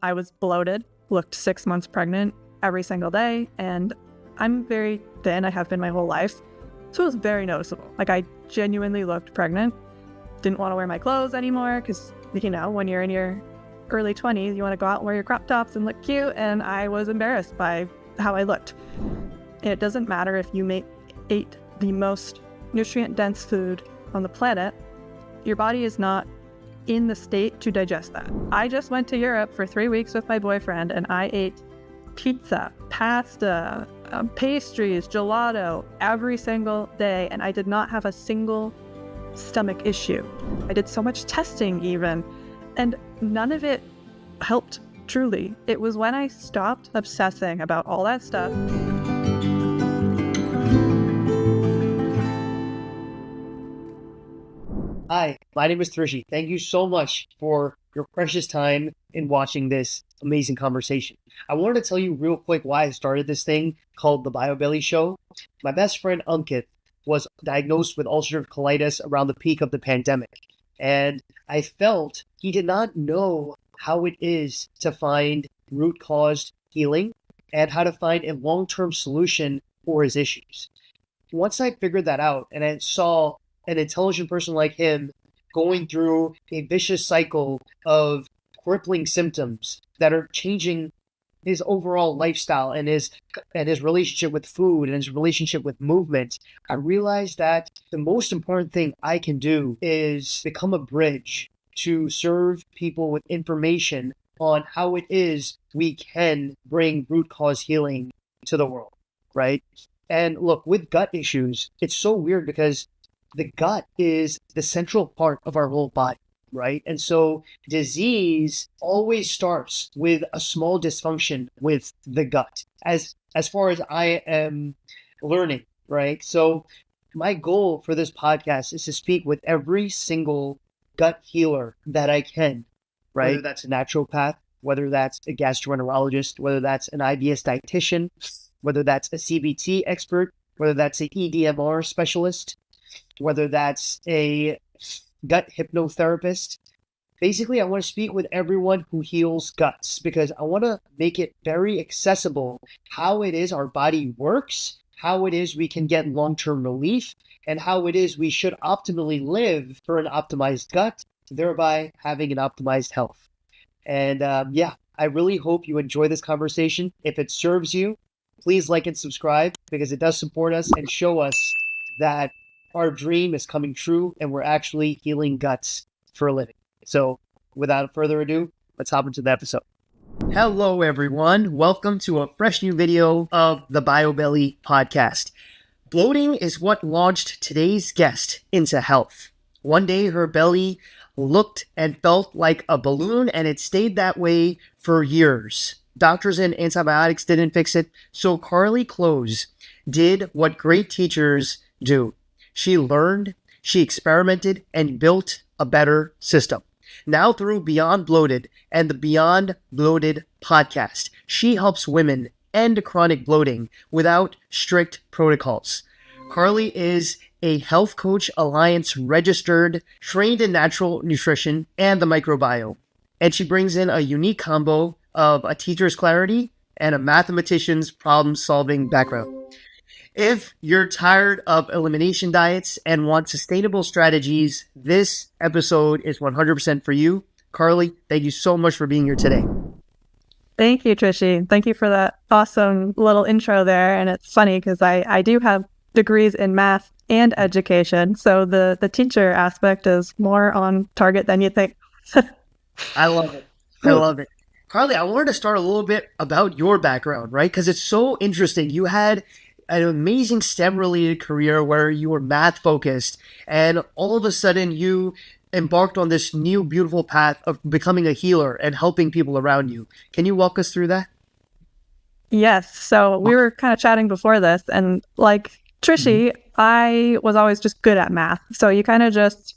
I was bloated, looked 6 months pregnant every single day, and I'm very thin. I have been my whole life. So it was very noticeable. Like, I genuinely looked pregnant. Didn't want to wear my clothes anymore because, you know, when you're in your early 20s, you want to go out and wear your crop tops and look cute. And I was embarrassed by how I looked. And it doesn't matter if you ate the most nutrient-dense food on the planet. Your body is not in the state to digest that. I just went to Europe for 3 weeks with my boyfriend, and I ate pizza, pasta, pastries, gelato every single day, and I did not have a single stomach issue. I did so much testing even, and none of it helped truly. It was when I stopped obsessing about all that stuff. Hi, my name is Thrishi. Thank you so much for your precious time in watching this amazing conversation. I wanted to tell you real quick why I started this thing called the BioBelly Show. My best friend Ankit was diagnosed with ulcerative colitis around the peak of the pandemic. And I felt he did not know how it is to find root cause healing and how to find a long-term solution for his issues. Once I figured that out and I saw an intelligent person like him going through a vicious cycle of crippling symptoms that are changing his overall lifestyle and his relationship with food and his relationship with movement, I realized that the most important thing I can do is become a bridge to serve people with information on how it is we can bring root cause healing to the world, right? And look, with gut issues, it's so weird because the gut is the central part of our whole body, right? And so disease always starts with a small dysfunction with the gut, as far as I am learning, right? So my goal for this podcast is to speak with every single gut healer that I can, right? Whether that's a naturopath, whether that's a gastroenterologist, whether that's an IBS dietitian, whether that's a CBT expert, whether that's an EDMR specialist, whether that's a gut hypnotherapist. Basically, I want to speak with everyone who heals guts because I want to make it very accessible how it is our body works, how it is we can get long-term relief, and how it is we should optimally live for an optimized gut, thereby having an optimized health. And I really hope you enjoy this conversation. If it serves you, please like and subscribe because it does support us and show us that our dream is coming true and we're actually healing guts for a living. So without further ado, let's hop into the episode. Hello, everyone. Welcome to a fresh new video of the BioBelly podcast. Bloating is what launched today's guest into health. One day, her belly looked and felt like a balloon, and it stayed that way for years. Doctors and antibiotics didn't fix it, so Karlee Close did what great teachers do. She learned, she experimented, and built a better system. Now through Beyond Bloated and the Beyond Bloated podcast, she helps women end chronic bloating without strict protocols. Karlee is a Health Coach Alliance registered, trained in natural nutrition and the microbiome. And she brings in a unique combo of a teacher's clarity and a mathematician's problem-solving background. If you're tired of elimination diets and want sustainable strategies, this episode is 100% for you. Karlee, thank you so much for being here today. Thank you, Trishi. Thank you for that awesome little intro there. And it's funny because I do have degrees in math and education. So the teacher aspect is more on target than you think. I love it. I love it. Karlee, I wanted to start a little bit about your background, right? Because it's so interesting. You had an amazing STEM-related career where you were math-focused, and all of a sudden you embarked on this new, beautiful path of becoming a healer and helping people around you. Can you walk us through that? Yes. So we were kind of chatting before this, and like Trishi, I was always just good at math. So you kind of just,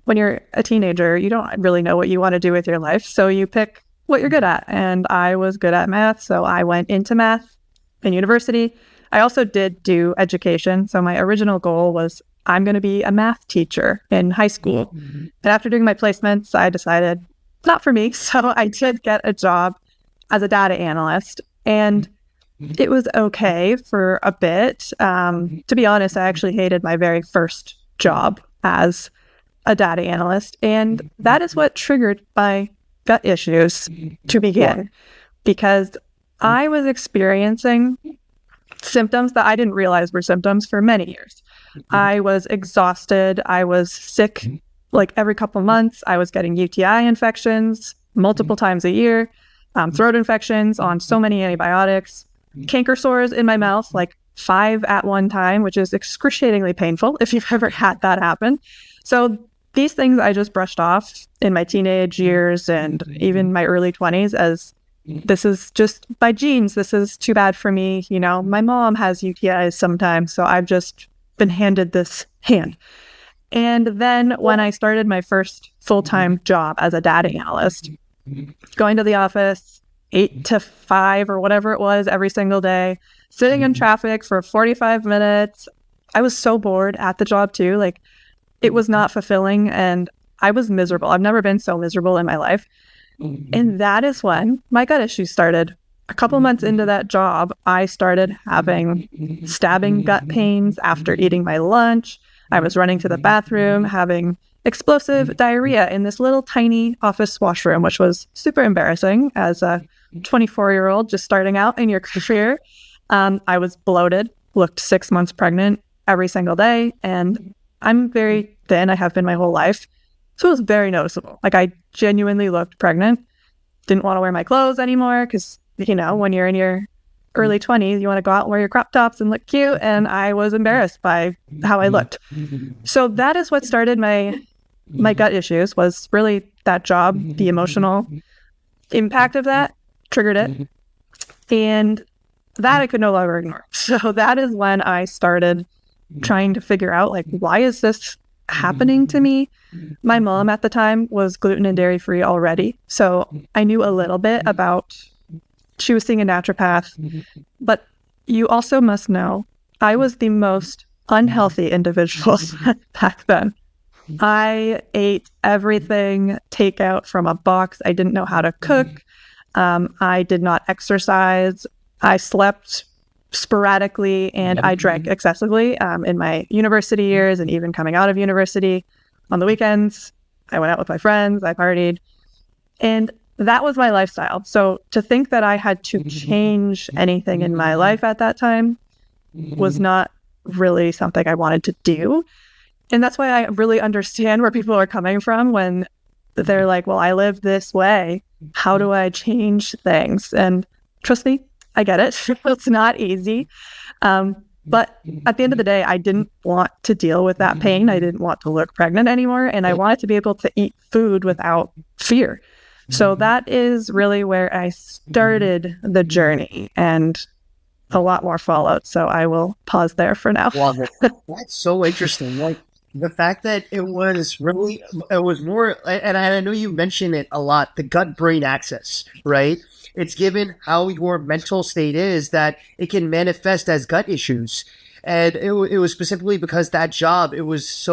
when you're a teenager, you don't really know what you want to do with your life. So you pick what you're good at. And I was good at math, so I went into math in university. I also did do education. So my original goal was I'm going to be a math teacher in high school. And after doing my placements, I decided not for me. So I did get a job as a data analyst, and it was okay for a bit. To be honest, I actually hated my very first job as a data analyst, and that is what triggered my gut issues to begin, because I was experiencing symptoms that I didn't realize were symptoms for many years. I was exhausted. I was sick like every couple months. I was getting UTI infections multiple times a year, throat infections on so many antibiotics, canker sores in my mouth, like 5 at one time, which is excruciatingly painful if you've ever had that happen. So these things I just brushed off in my teenage years and even my early 20s as this is just my genes. This is too bad for me. You know, my mom has UTIs sometimes, so I've just been handed this hand. And then when I started my first full-time job as a data analyst, going to the office 8 to 5 or whatever it was every single day, sitting in traffic for 45 minutes, I was so bored at the job too. Like, it was not fulfilling and I was miserable. I've never been so miserable in my life. And that is when my gut issues started. A couple months into that job, I started having stabbing gut pains after eating my lunch. I was running to the bathroom, having explosive diarrhea in this little tiny office washroom, which was super embarrassing as a 24-year-old just starting out in your career. I was bloated, looked 6 months pregnant every single day, and I'm very thin. I have been my whole life. So it was very noticeable. Like, I genuinely looked pregnant. Didn't want to wear my clothes anymore because, you know, when you're in your early 20s, you want to go out and wear your crop tops and look cute. And I was embarrassed by how I looked. So that is what started my gut issues, was really that job. The emotional impact of that triggered it. And that I could no longer ignore. So that is when I started trying to figure out, like, why is this happening to me? My mom at the time was gluten and dairy free already. So I knew a little bit about, she was seeing a naturopath, but you also must know I was the most unhealthy individual back then. I ate everything takeout from a box. I didn't know how to cook. I did not exercise. I slept sporadically and I drank excessively in my university years, and even coming out of university. On the weekends, I went out with my friends, I partied, and that was my lifestyle. So to think that I had to change anything in my life at that time was not really something I wanted to do. And that's why I really understand where people are coming from when they're like, well, I live this way. How do I change things? And trust me, I get it. It's not easy. But at the end of the day, I didn't want to deal with that pain. I didn't want to look pregnant anymore. And I wanted to be able to eat food without fear. So that is really where I started the journey, and a lot more followed. So I will pause there for now. Love it. That's so interesting. Like, the fact that it was more, and I know you mentioned it a lot, the gut-brain axis, right? It's given how your mental state is that it can manifest as gut issues. And it was specifically because that job, it was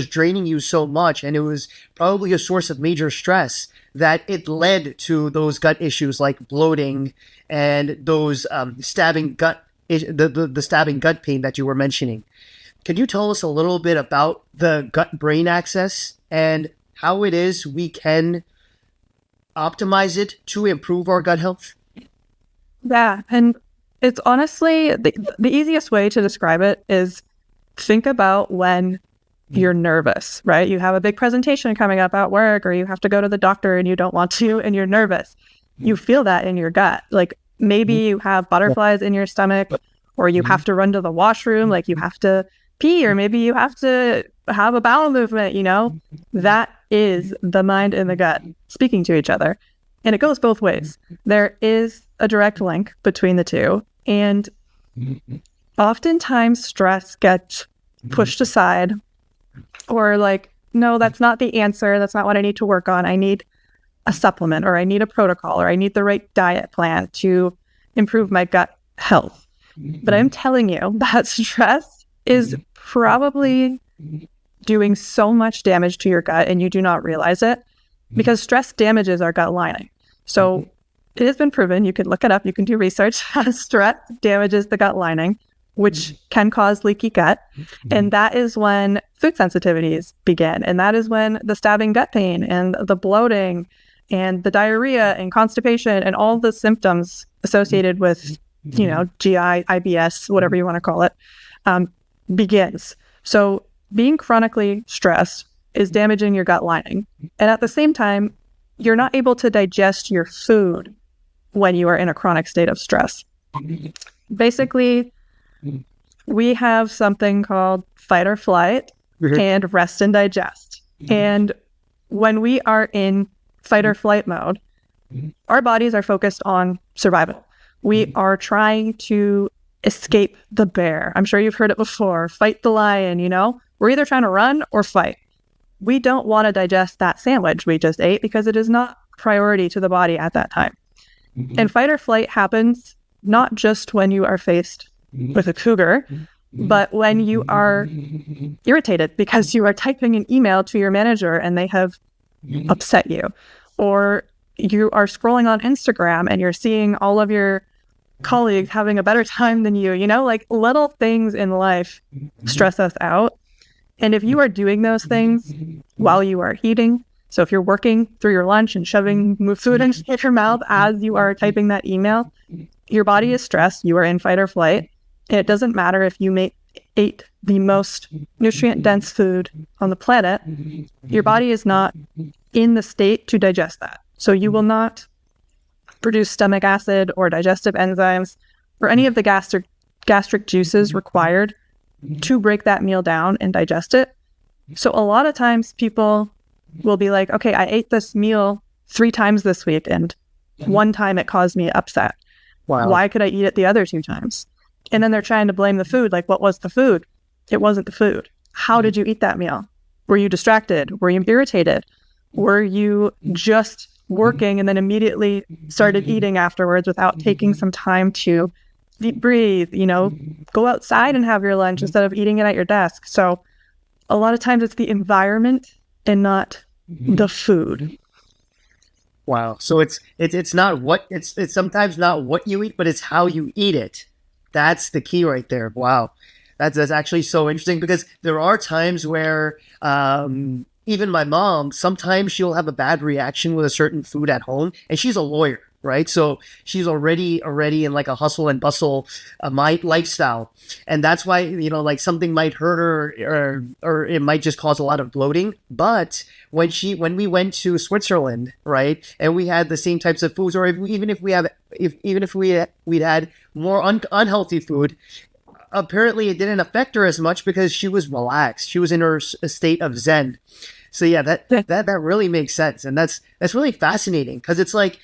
draining you so much, and it was probably a source of major stress that it led to those gut issues like bloating and those stabbing gut pain that you were mentioning. Could you tell us a little bit about the gut-brain axis and how it is we can optimize it to improve our gut health? Yeah, and it's honestly, the easiest way to describe it is, think about when you're nervous, right? You have a big presentation coming up at work, or you have to go to the doctor and you don't want to, and you're nervous. You feel that in your gut. Like, maybe you have butterflies in your stomach, or you have to run to the washroom, like you have to pee, or maybe you have to have a bowel movement, you know? That is the mind and the gut speaking to each other. And it goes both ways. There is a direct link between the two. And oftentimes stress gets pushed aside, or like, no, that's not the answer. That's not what I need to work on. I need a supplement, or I need a protocol, or I need the right diet plan to improve my gut health. But I'm telling you that stress is probably doing so much damage to your gut and you do not realize it. because stress damages our gut lining. So it has been proven, you can look it up, you can do research, stress damages the gut lining, which can cause leaky gut. And that is when food sensitivities begin. And that is when the stabbing gut pain and the bloating and the diarrhea and constipation and all the symptoms associated with, GI, IBS, whatever you want to call it, begins. So being chronically stressed is damaging your gut lining. And at the same time, you're not able to digest your food when you are in a chronic state of stress. Basically, we have something called fight or flight and rest and digest. And when we are in fight or flight mode, our bodies are focused on survival. We are trying to escape the bear. I'm sure you've heard it before. Fight the lion, We're either trying to run or fight. We don't want to digest that sandwich we just ate because it is not priority to the body at that time. And fight or flight happens not just when you are faced with a cougar, but when you are irritated because you are typing an email to your manager and they have upset you, or you are scrolling on Instagram and you're seeing all of your colleagues having a better time than you, like little things in life stress us out. And if you are doing those things while you are eating, so if you're working through your lunch and shoving food into your mouth as you are typing that email, your body is stressed, you are in fight or flight. And it doesn't matter if you ate the most nutrient-dense food on the planet, your body is not in the state to digest that. So you will not produce stomach acid or digestive enzymes or any of the gastric juices required to break that meal down and digest it. So a lot of times people will be like, okay, I ate this meal 3 times this week and 1 time it caused me upset. Wow. Why could I eat it the other 2 times? And then they're trying to blame the food. Like, what was the food? It wasn't the food. How did you eat that meal? Were you distracted? Were you irritated? Were you just working and then immediately started eating afterwards without taking some time to deep breathe, go outside and have your lunch instead of eating it at your desk? So a lot of times it's the environment and not the food. Wow. So it's not it's sometimes not what you eat, but it's how you eat it. That's the key right there. Wow. That's actually so interesting, because there are times where even my mom, sometimes she'll have a bad reaction with a certain food at home, and she's a lawyer, right? So she's already in like a hustle and bustle lifestyle. And that's why, something might hurt her, or it might just cause a lot of bloating. But when we went to Switzerland, right, and we had the same types of foods, or even if we'd had more unhealthy food, apparently it didn't affect her as much because she was relaxed. She was in her state of Zen. So yeah, that really makes sense. And that's really fascinating, because it's like,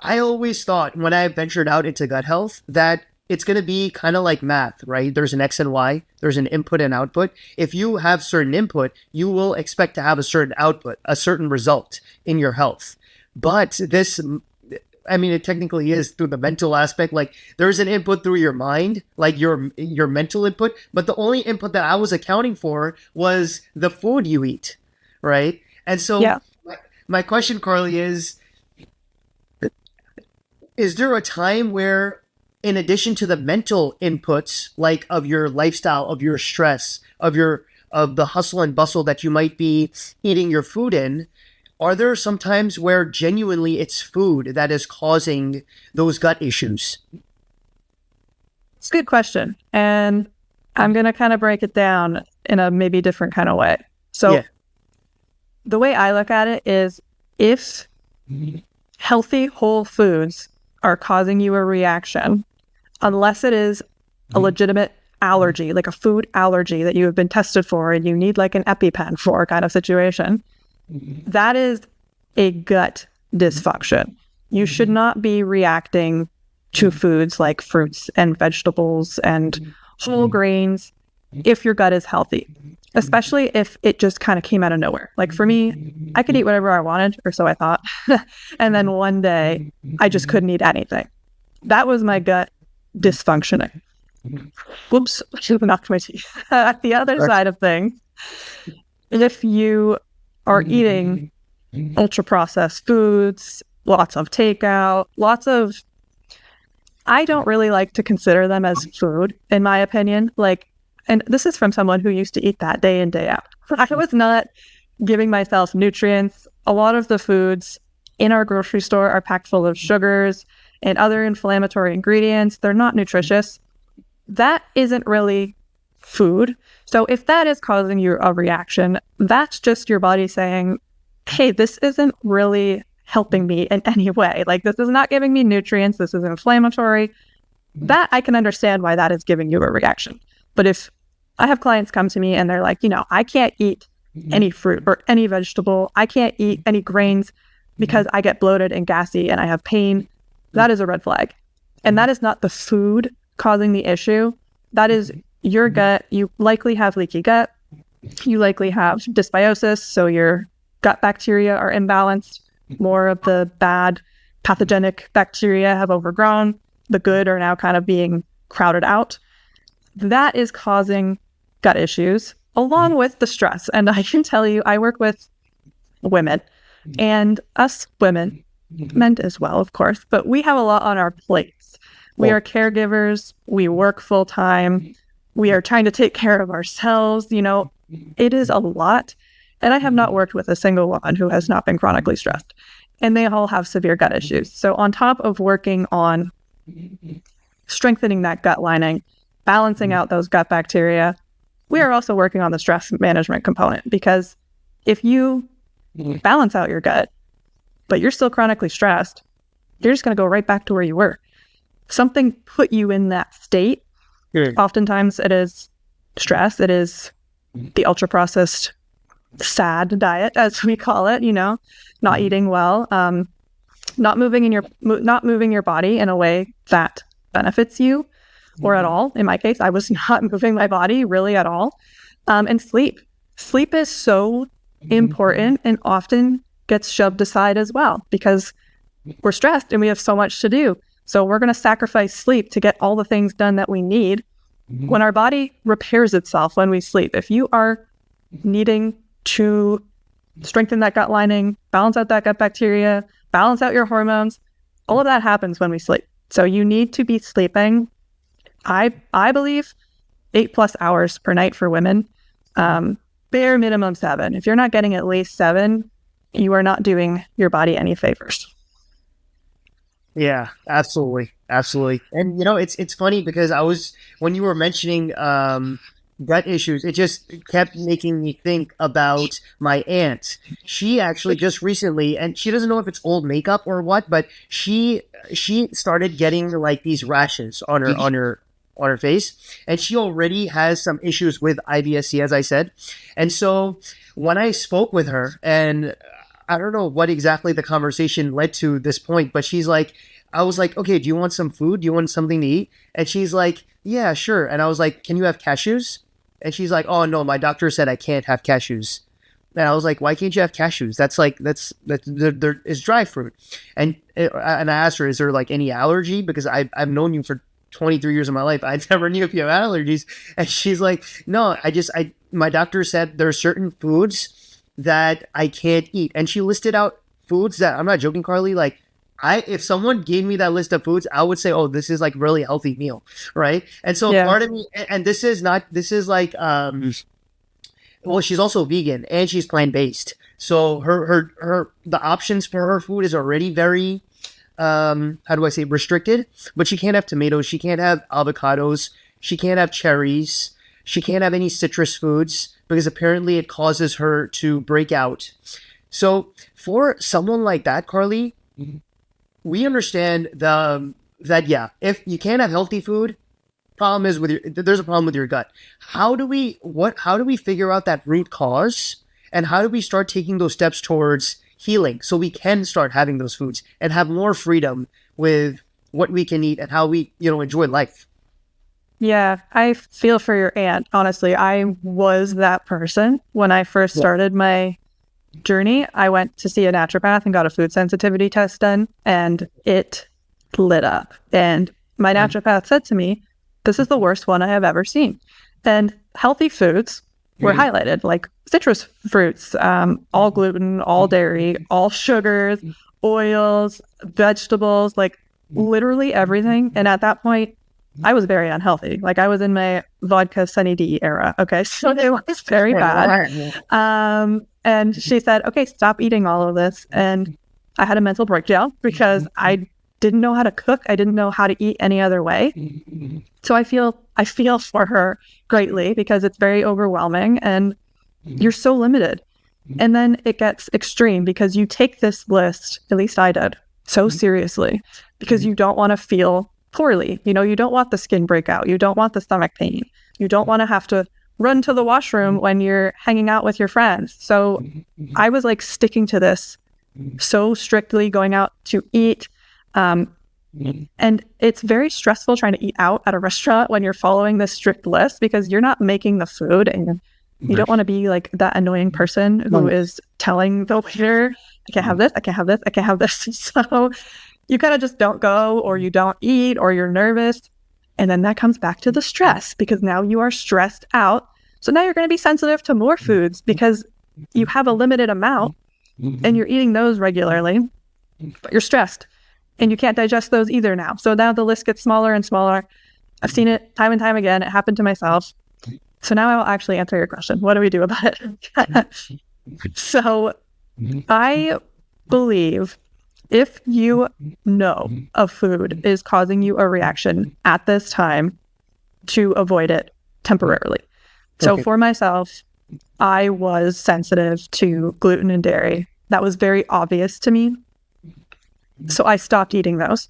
I always thought when I ventured out into gut health that it's going to be kind of like math, right? There's an X and Y, there's an input and output. If you have certain input, you will expect to have a certain output, a certain result in your health. But it technically is through the mental aspect. Like, there's an input through your mind, like your mental input, but the only input that I was accounting for was the food you eat, right? And so yeah. My question, Karlee, is there a time where, in addition to the mental inputs, like of your lifestyle, of your stress, of the hustle and bustle that you might be eating your food in, are there some times where genuinely it's food that is causing those gut issues? It's a good question. And I'm going to kind of break it down in a maybe different kind of way. So the way I look at it is, if healthy whole foods are causing you a reaction, unless it is a legitimate allergy, like a food allergy that you have been tested for and you need like an EpiPen for kind of situation, that is a gut dysfunction. You should not be reacting to foods like fruits and vegetables and whole grains if your gut is healthy, especially if it just kind of came out of nowhere. Like for me, I could eat whatever I wanted, or so I thought. And then one day I just couldn't eat anything. That was my gut dysfunctioning. Whoops, I should have knocked my teeth. At the other side of things, if you are eating ultra processed foods, lots of takeout, I don't really like to consider them as food, in my opinion. Like, and this is from someone who used to eat that day in, day out. I was not giving myself nutrients. A lot of the foods in our grocery store are packed full of sugars and other inflammatory ingredients. They're not nutritious. That isn't really food. So if that is causing you a reaction, that's just your body saying, hey, this isn't really helping me in any way. Like, this is not giving me nutrients. This is inflammatory. That I can understand why that is giving you a reaction. But if I have clients come to me and they're like, I can't eat any fruit or any vegetable. I can't eat any grains because I get bloated and gassy and I have pain. That is a red flag. And that is not the food causing the issue. That is your gut. You likely have leaky gut. You likely have dysbiosis. So your gut bacteria are imbalanced. More of the bad pathogenic bacteria have overgrown. The good are now kind of being crowded out. That is causing gut issues along with the stress. And I can tell you, I work with women and us women, men as well, of course, but we have a lot on our plates. We are caregivers. We work full time. We are trying to take care of ourselves. It is a lot. And I have not worked with a single woman who has not been chronically stressed. And they all have severe gut issues. So on top of working on strengthening that gut lining, balancing out those gut bacteria, we are also working on the stress management component. Because if you balance out your gut, but you're still chronically stressed, you're just going to go right back to where you were. Something put you in that state. Oftentimes it is stress. It is the ultra processed SAD diet, as we call it, not eating well, not moving your body in a way that benefits you or at all. In my case, I was not moving my body really at all. And sleep is so important and often gets shoved aside as well because we're stressed and we have so much to do. So we're going to sacrifice sleep to get all the things done that we need. When our body repairs itself when we sleep, if you are needing to strengthen that gut lining, balance out that gut bacteria, balance out your hormones, all of that happens when we sleep. So you need to be sleeping, I believe, 8+ hours per night for women, bare minimum 7. If you're not getting at least 7, you are not doing your body any favors. Yeah, absolutely. And it's funny because when you were mentioning gut issues, it just kept making me think about my aunt. She actually just recently, and she doesn't know if it's old makeup or what, but she started getting like these rashes on her face, and she already has some issues with IBS-C, as I said. And so when I spoke with her, and I don't know what exactly the conversation led to this point, but I was like, okay, do you want some food? Do you want something to eat? And she's like, yeah, sure. And I was like, can you have cashews? And she's like, oh no, my doctor said I can't have cashews. And I was like, why can't you have cashews? There is dry fruit. And I asked her, is there like any allergy? Because I've known you for 23 years of my life. I never knew if you have allergies. And she's like, no, my doctor said there are certain foods that I can't eat. And she listed out foods that, I'm not joking, Karlee, like if someone gave me that list of foods, I would say, oh, this is like really healthy meal. Right. And so part of me, and this is like, well, she's also vegan and she's plant-based. So the options for her food is already very, restricted, but she can't have tomatoes. She can't have avocados. She can't have cherries. She can't have any citrus foods because apparently it causes her to break out. So for someone like that, Karlee, we understand that if you can't have healthy food, there's a problem with your gut. How do we figure out that root cause, and how do we start taking those steps towards healing so we can start having those foods and have more freedom with what we can eat and how we enjoy life? Yeah, I feel for your aunt. Honestly, I was that person when I first started my journey. I went to see a naturopath and got a food sensitivity test done, and it lit up. And my naturopath said to me, this is the worst one I have ever seen. And healthy foods were highlighted, like citrus fruits, all gluten, all dairy, all sugars, oils, vegetables, like literally everything. And at that point, I was very unhealthy. Like I was in my vodka Sunny D era. Okay. So it was very bad. And she said, okay, stop eating all of this. And I had a mental breakdown because I didn't know how to cook. I didn't know how to eat any other way. So I feel for her greatly because it's very overwhelming and you're so limited. And then it gets extreme because you take this list, at least I did, so seriously because you don't want to feel poorly. You know, you don't want the skin breakout. You don't want the stomach pain. You don't want to have to run to the washroom when you're hanging out with your friends. So I was like sticking to this so strictly, going out to eat. And it's very stressful trying to eat out at a restaurant when you're following this strict list because you're not making the food and you don't want to be like that annoying person who is telling the waiter, I can't have this, I can't have this, I can't have this. So you kind of just don't go or you don't eat or you're nervous. And then that comes back to the stress because now you are stressed out. So now you're going to be sensitive to more foods because you have a limited amount and you're eating those regularly, but you're stressed and you can't digest those either now. So now the list gets smaller and smaller. I've seen it time and time again. It happened to myself. So now I will actually answer your question. What do we do about it? So I believe if you know a food is causing you a reaction at this time, to avoid it temporarily. So for myself, I was sensitive to gluten and dairy. That was very obvious to me. So I stopped eating those.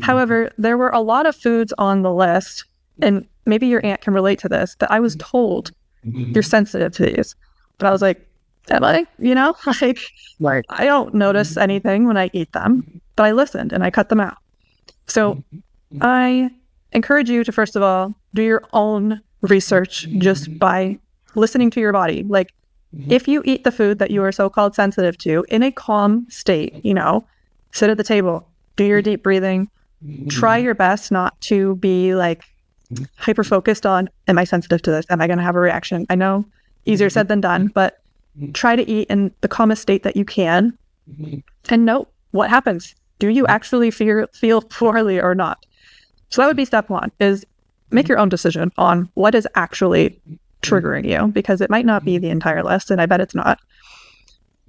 However, there were a lot of foods on the list, and maybe your aunt can relate to this, that I was told, you're sensitive to these. But I was like, am I? You know, like, I don't notice anything when I eat them, but I listened and I cut them out. So I encourage you to, first of all, do your own research just by listening to your body. Like, if you eat the food that you are so-called sensitive to in a calm state, you know, sit at the table, do your deep breathing, try your best not to be like hyper focused on, am I sensitive to this? Am I going to have a reaction? I know easier said than done, but try to eat in the calmest state that you can and note what happens. Do you actually feel poorly or not? So that would be step one, is make your own decision on what is actually triggering you, because it might not be the entire list, and I bet it's not.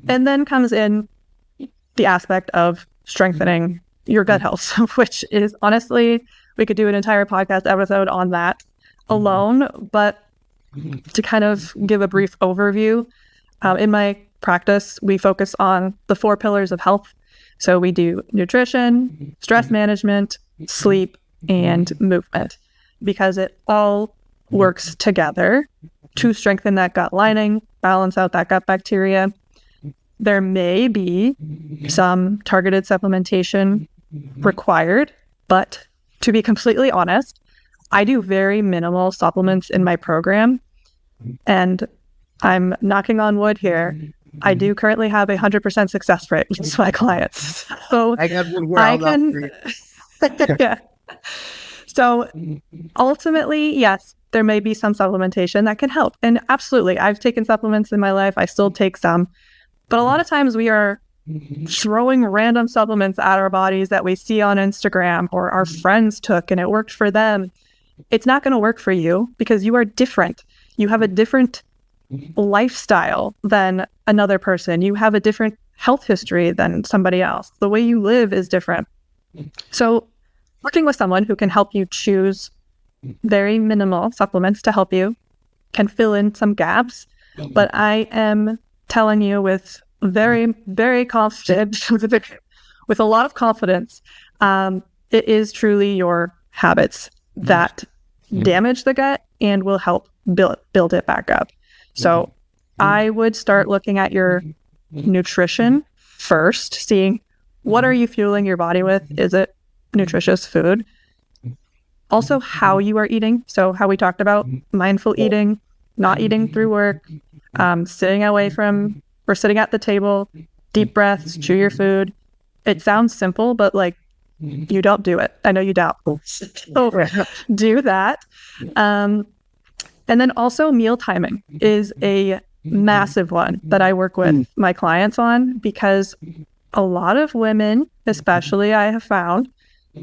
And then comes in the aspect of strengthening your gut health, which is honestly, we could do an entire podcast episode on that alone, but to kind of give a brief overview, in my practice, we focus on the 4 pillars of health. So we do nutrition, stress management, sleep, and movement, because it all works together to strengthen that gut lining, balance out that gut bacteria. There may be some targeted supplementation required, but to be completely honest, I do very minimal supplements in my program, and I'm knocking on wood here. I do currently have 100% success rate with my clients. So I can, yeah. So ultimately, yes, there may be some supplementation that can help. And absolutely, I've taken supplements in my life. I still take some. But a lot of times we are throwing random supplements at our bodies that we see on Instagram or our friends took and it worked for them. It's not going to work for you because you are different. You have a different lifestyle than another person. You have a different health history than somebody else. The way you live is different. So working with someone who can help you choose very minimal supplements to help you can fill in some gaps. But I am telling you with very, very confident, with a lot of confidence, it is truly your habits that damage the gut and will help build it back up. So I would start looking at your nutrition first, seeing what are you fueling your body with? Is it nutritious food? Also, how you are eating. So how we talked about mindful eating, not eating through work, sitting away from or sitting at the table, deep breaths, chew your food. It sounds simple, but like you don't do it. I know you don't. So do that. And then also meal timing is a massive one that I work with my clients on, because a lot of women, especially I have found,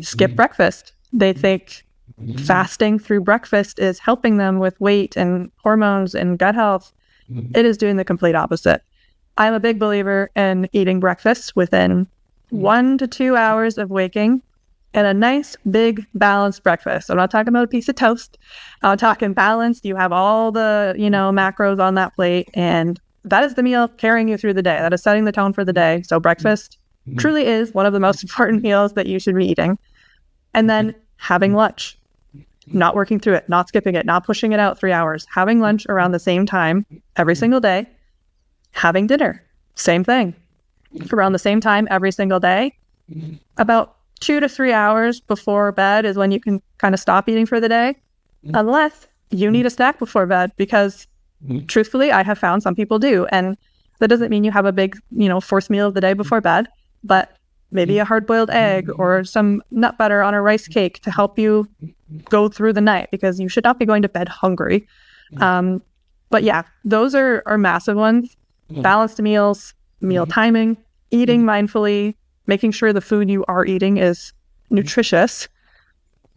skip breakfast. They think fasting through breakfast is helping them with weight and hormones and gut health. It is doing the complete opposite. I'm a big believer in eating breakfast within 1 to 2 hours of waking, and a nice, big, balanced breakfast. I'm not talking about a piece of toast. I'm talking balanced. You have all the, macros on that plate, and that is the meal carrying you through the day. That is setting the tone for the day. So breakfast truly is one of the most important meals that you should be eating. And then having lunch, not working through it, not skipping it, not pushing it out 3 hours, having lunch around the same time every single day, having dinner, same thing, around the same time every single day. About 2 to 3 hours before bed is when you can kind of stop eating for the day, unless you need a snack before bed, because truthfully, I have found some people do. And that doesn't mean you have a big, forced meal of the day before bed, but maybe a hard-boiled egg or some nut butter on a rice cake to help you go through the night, because you should not be going to bed hungry. But yeah, those are massive ones. Balanced meals, meal timing, eating mindfully, making sure the food you are eating is nutritious.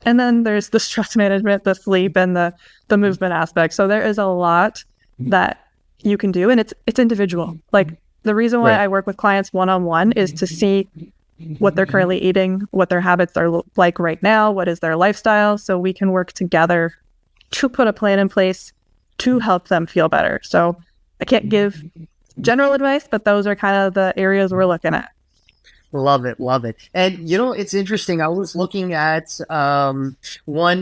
And then there's the stress management, the sleep, and the movement aspect. So there is a lot that you can do, and it's individual. Like, the reason why I work with clients one-on-one is to see what they're currently eating, what their habits are like right now, what is their lifestyle, so we can work together to put a plan in place to help them feel better. So I can't give general advice, but those are kind of the areas we're looking at. Love it. And it's interesting. I was looking at one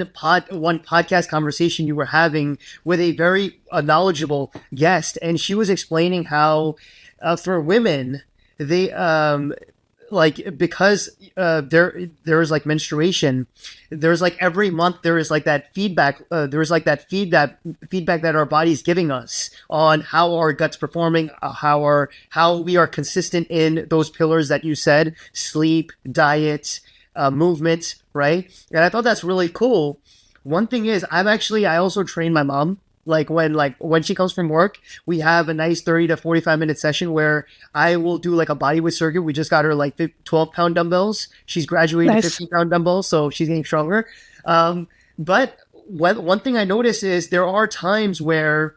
podcast conversation you were having with a very knowledgeable guest, and she was explaining how for women, they because there is like menstruation, there's like every month there is like that feedback, feedback that our body's giving us on how our gut's performing, how we are consistent in those pillars that you said: sleep, diet, movement, right? And I thought that's really cool. One thing is, I also train my mom. When she comes from work, we have a nice 30 to 45 minute session where I will do like a bodyweight circuit. We just got her like 12-pound dumbbells. She's graduated to 15-pound dumbbells, so she's getting stronger. But one thing I notice is there are times where,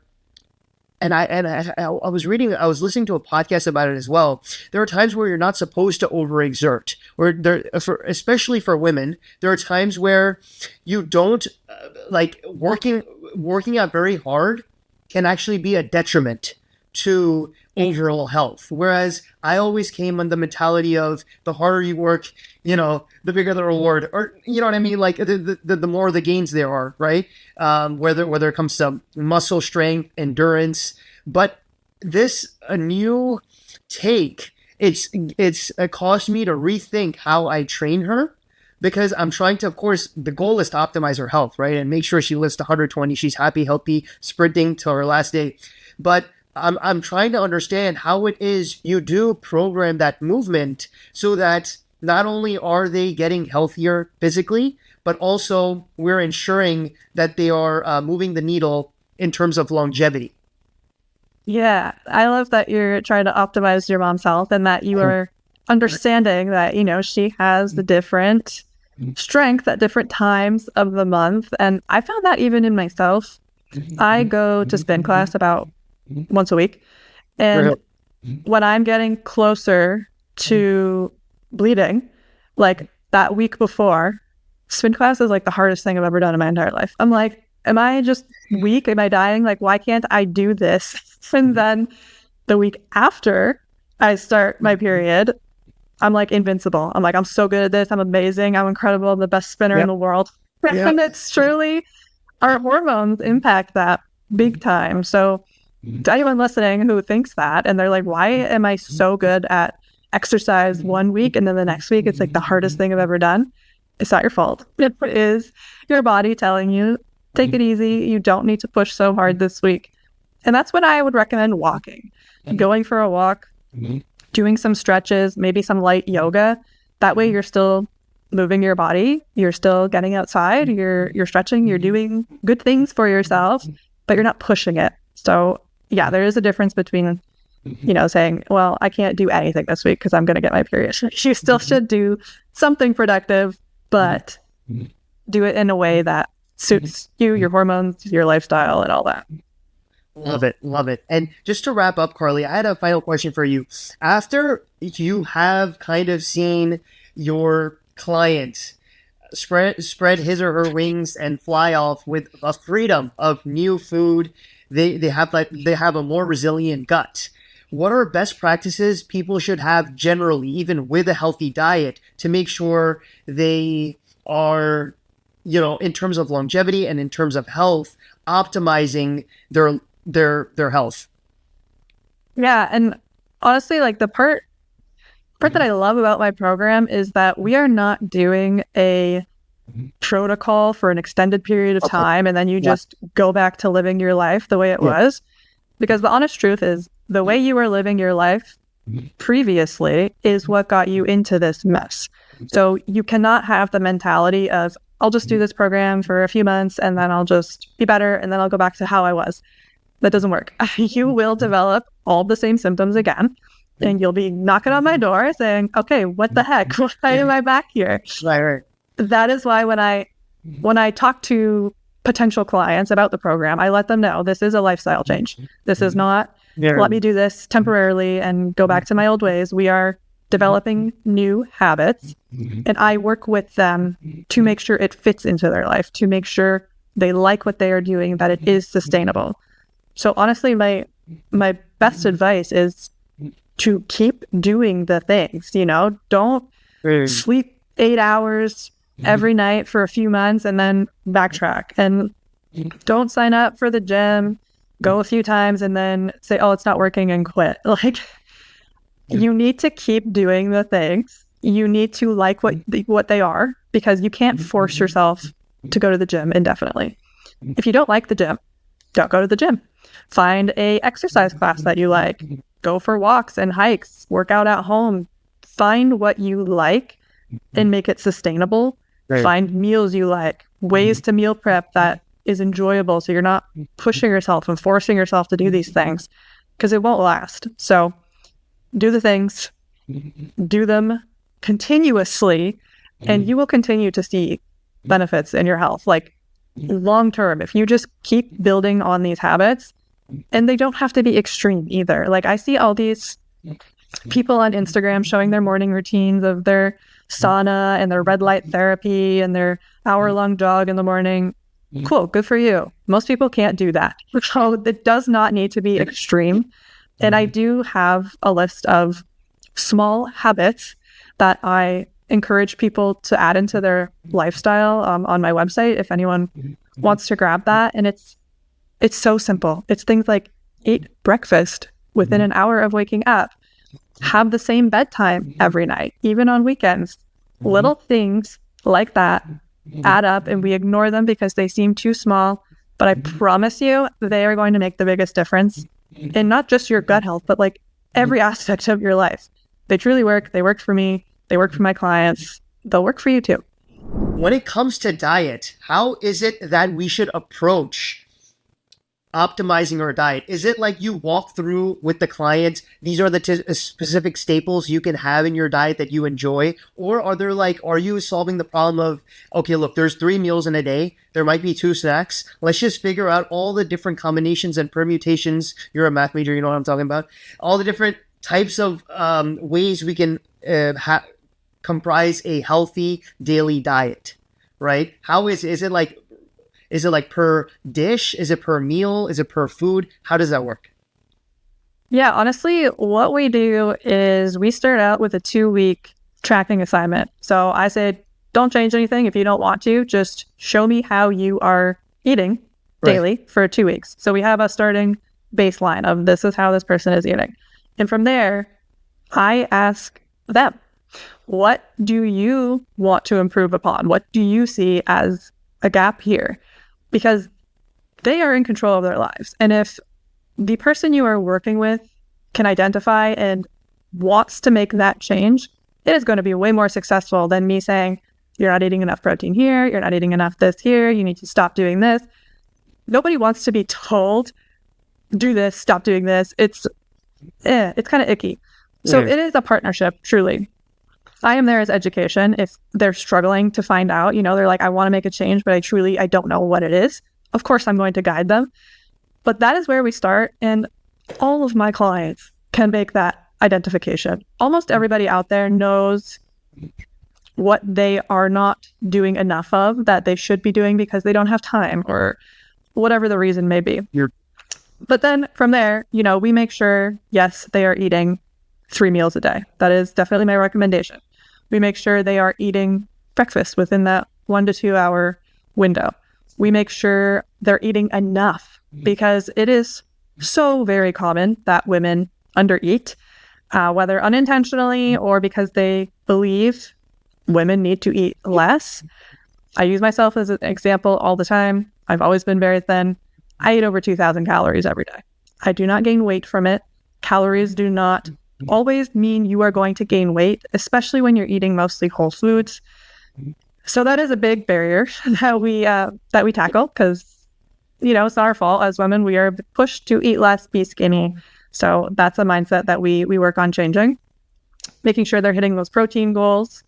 and I was listening to a podcast about it as well. There are times where you're not supposed to overexert, especially for women. There are times where you don't working out very hard can actually be a detriment to overall health. Whereas I always came on the mentality of the harder you work, the bigger the reward, or you know what I mean? Like the more the gains there are, right? Whether it comes to muscle strength, endurance, but a new take, it's caused me to rethink how I train her. Because I'm trying to, of course, the goal is to optimize her health, right? And make sure she lives to 120, she's happy, healthy, sprinting till her last day. But I'm trying to understand how it is you do program that movement so that not only are they getting healthier physically, but also we're ensuring that they are moving the needle in terms of longevity. Yeah, I love that you're trying to optimize your mom's health, and that you are understanding that, she has the different strength at different times of the month. And I found that even in myself. I go to spin class about once a week, and when I'm getting closer to bleeding, like that week before, spin class is like the hardest thing I've ever done in my entire life. I'm like, am I just weak? Am I dying? Like, why can't I do this? And then the week after I start my period, I'm like invincible. I'm like, I'm so good at this. I'm amazing. I'm incredible. I'm the best spinner in the world. And it's truly, our hormones impact that big time. So to anyone listening who thinks that, and they're like, why am I so good at exercise one week and then the next week it's like the hardest thing I've ever done? It's not your fault. It is your body telling you, take it easy. You don't need to push so hard this week. And that's when I would recommend walking, going for a walk, doing some stretches, maybe some light yoga. That way you're still moving your body, you're still getting outside, you're stretching, you're doing good things for yourself, but you're not pushing it. So yeah, there is a difference between, saying, well, I can't do anything this week because I'm going to get my period. You still should do something productive, but do it in a way that suits you, your hormones, your lifestyle, and all that. Love it. Love it. And just to wrap up, Karlee, I had a final question for you. After you have kind of seen your client spread his or her wings and fly off with a freedom of new food, they have a more resilient gut. What are best practices people should have generally, even with a healthy diet, to make sure they are, in terms of longevity and in terms of health, optimizing their health? Yeah, and honestly, like the part that I love about my program is that we are not doing a protocol for an extended period of time and then you just go back to living your life the way it was. Because the honest truth is the way you were living your life previously is what got you into this mess. So you cannot have the mentality of, I'll just do this program for a few months and then I'll just be better and then I'll go back to how I was. That doesn't work. You will develop all the same symptoms again. And you'll be knocking on my door saying, okay, what the heck? Why am I back here? Right. That is why when I talk to potential clients about the program, I let them know this is a lifestyle change. This is not, let me do this temporarily and go back to my old ways. We are developing new habits, and I work with them to make sure it fits into their life, to make sure they like what they are doing, that it is sustainable. So honestly, my best advice is to keep doing the things, don't sleep 8 hours every night for a few months and then backtrack, and don't sign up for the gym, go a few times and then say, oh, it's not working and quit. Like, you need to keep doing the things. You need to like what they are, because you can't force yourself to go to the gym indefinitely. If you don't like the gym, don't go to the gym. Find a exercise class that you like. Go for walks and hikes, work out at home. Find what you like and make it sustainable. Right. Find meals you like, ways to meal prep that is enjoyable, so you're not pushing yourself and forcing yourself to do these things, because it won't last. So do the things, do them continuously, and you will continue to see benefits in your health. Like long term, if you just keep building on these habits, and they don't have to be extreme either. Like I see all these people on Instagram showing their morning routines of their sauna and their red light therapy and their hour-long jog in the morning. Cool, good for you. Most people can't do that. So it does not need to be extreme. And I do have a list of small habits that I encourage people to add into their lifestyle on my website if anyone wants to grab that. And it's so simple. It's things like eat breakfast within an hour of waking up, have the same bedtime every night, even on weekends. Little things like that add up, and we ignore them because they seem too small. But I promise you, they are going to make the biggest difference in not just your gut health, but like every aspect of your life. They truly work. They worked for me. They work for my clients. They'll work for you too. When it comes to diet, how is it that we should approach optimizing our diet? Is it like you walk through with the client, these are the specific staples you can have in your diet that you enjoy? Or are you solving the problem of, okay, look, there's 3 meals in a day, there might be 2 snacks, let's just figure out all the different combinations and permutations. You're a math major, you know what I'm talking about. All the different types of ways we can comprise a healthy daily diet, right? How is it like? Is it like per dish? Is it per meal? Is it per food? How does that work? Yeah, honestly, what we do is we start out with a 2-week tracking assignment. So I said, don't change anything if you don't want to. Just show me how you are eating daily for 2 weeks. So we have a starting baseline of this is how this person is eating. And from there, I ask them, what do you want to improve upon? What do you see as a gap here? Because they are in control of their lives. And if the person you are working with can identify and wants to make that change, it is going to be way more successful than me saying, you're not eating enough protein here, you're not eating enough this here, you need to stop doing this. nobody wants to be told, do this, stop doing this. It's kind of icky. So it is a partnership, truly. I am there as education. If they're struggling to find out, they're like, I want to make a change, but I don't know what it is. Of course, I'm going to guide them. But that is where we start. And all of my clients can make that identification. Almost everybody out there knows what they are not doing enough of that they should be doing because they don't have time or whatever the reason may be. But then from there, we make sure, yes, they are eating 3 meals a day. That is definitely my recommendation. We make sure they are eating breakfast within that 1 to 2 hour window. We make sure they're eating enough because it is so very common that women undereat, whether unintentionally or because they believe women need to eat less. I use myself as an example all the time. I've always been very thin. I eat over 2,000 calories every day. I do not gain weight from it. Calories do not always mean you are going to gain weight, especially when you're eating mostly whole foods. So that is a big barrier that we tackle because, it's not our fault as women. We are pushed to eat less, be skinny. So that's a mindset that we work on changing, making sure they're hitting those protein goals,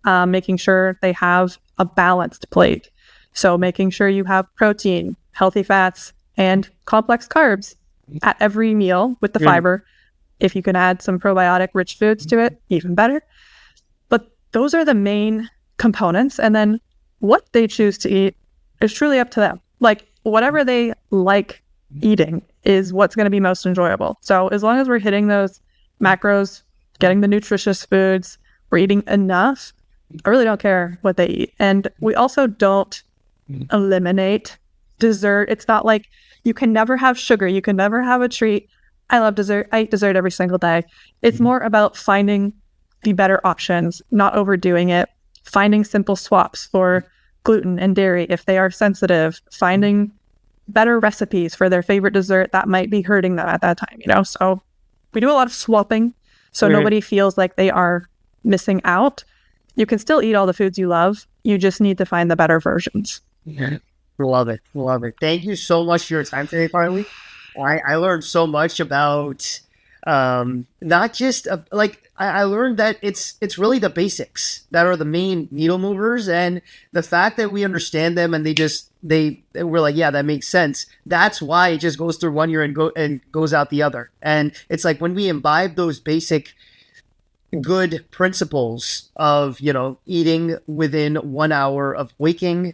making sure they have a balanced plate. So making sure you have protein, healthy fats, and complex carbs at every meal with the fiber. If you can add some probiotic rich foods to it, even better. But those are the main components. And then what they choose to eat is truly up to them. Like whatever they like eating is what's going to be most enjoyable. So as long as we're hitting those macros, getting the nutritious foods, we're eating enough, I really don't care what they eat. And we also don't eliminate dessert. It's not like you can never have sugar. You can never have a treat. I love dessert. I eat dessert every single day. It's more about finding the better options, not overdoing it, finding simple swaps for gluten and dairy if they are sensitive, finding better recipes for their favorite dessert that might be hurting them at that time, So we do a lot of swapping so nobody feels like they are missing out. You can still eat all the foods you love. You just need to find the better versions. Love it. Thank you so much for your time today, Karlee. I learned so much about not just I learned that it's really the basics that are the main needle movers, and the fact that we understand them and we're like, yeah, that makes sense. That's why it just goes through one ear and goes out the other. And it's like when we imbibe those basic good principles of eating within 1 hour of waking,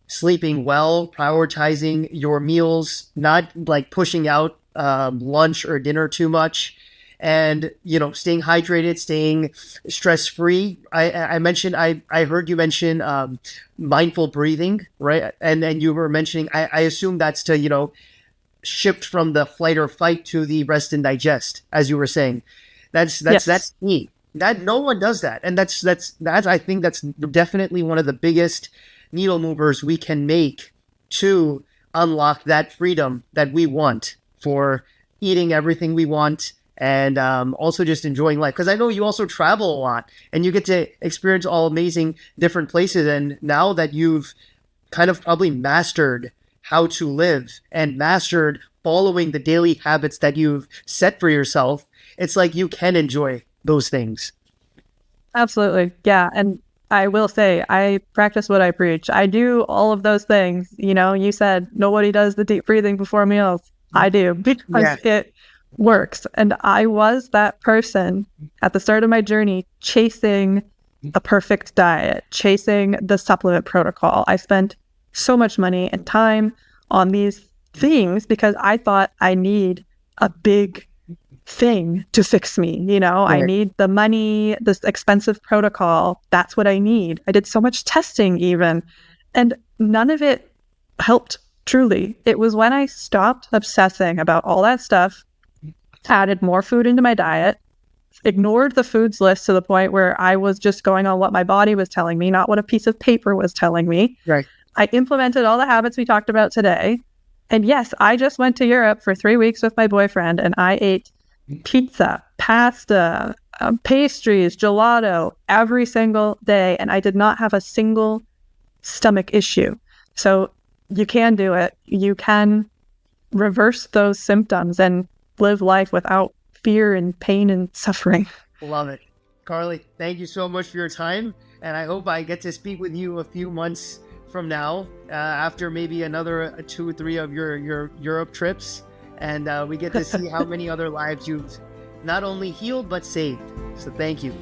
sleeping well, prioritizing your meals, not like pushing out lunch or dinner too much, and staying hydrated, staying stress-free. I mentioned I heard you mention mindful breathing, right? And you were mentioning I assume that's to shift from the flight or fight to the rest and digest, as you were saying. That's key. That no one does that, and that's I think that's definitely one of the biggest needle movers we can make to unlock that freedom that we want for eating everything we want, and also just enjoying life. Because I know you also travel a lot and you get to experience all amazing different places. And now that you've kind of probably mastered how to live and mastered following the daily habits that you've set for yourself, it's like you can enjoy those things. Absolutely. Yeah. And I will say, I practice what I preach. I do all of those things. You said nobody does the deep breathing before meals. I do because it works. And I was that person at the start of my journey chasing a perfect diet, chasing the supplement protocol. I spent so much money and time on these things because I thought I need a big thing to fix me. I need the money, this expensive protocol. That's what I need. I did so much testing even, and none of it helped truly. It was when I stopped obsessing about all that stuff, added more food into my diet, ignored the foods list to the point where I was just going on what my body was telling me, not what a piece of paper was telling me. Right. I implemented all the habits we talked about today. And yes, I just went to Europe for 3 weeks with my boyfriend, and I ate pizza, pasta, pastries, gelato every single day, and I did not have a single stomach issue. So you can do it. You can reverse those symptoms and live life without fear and pain and suffering. Love it. Karlee, thank you so much for your time. And I hope I get to speak with you a few months from now, after maybe another 2 or 3 of your Europe trips. And we get to see how many other lives you've not only healed, but saved. So thank you.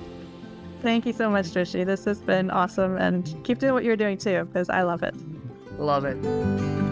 Thank you so much, Trishi. This has been awesome. And keep doing what you're doing too, because I love it. Love it.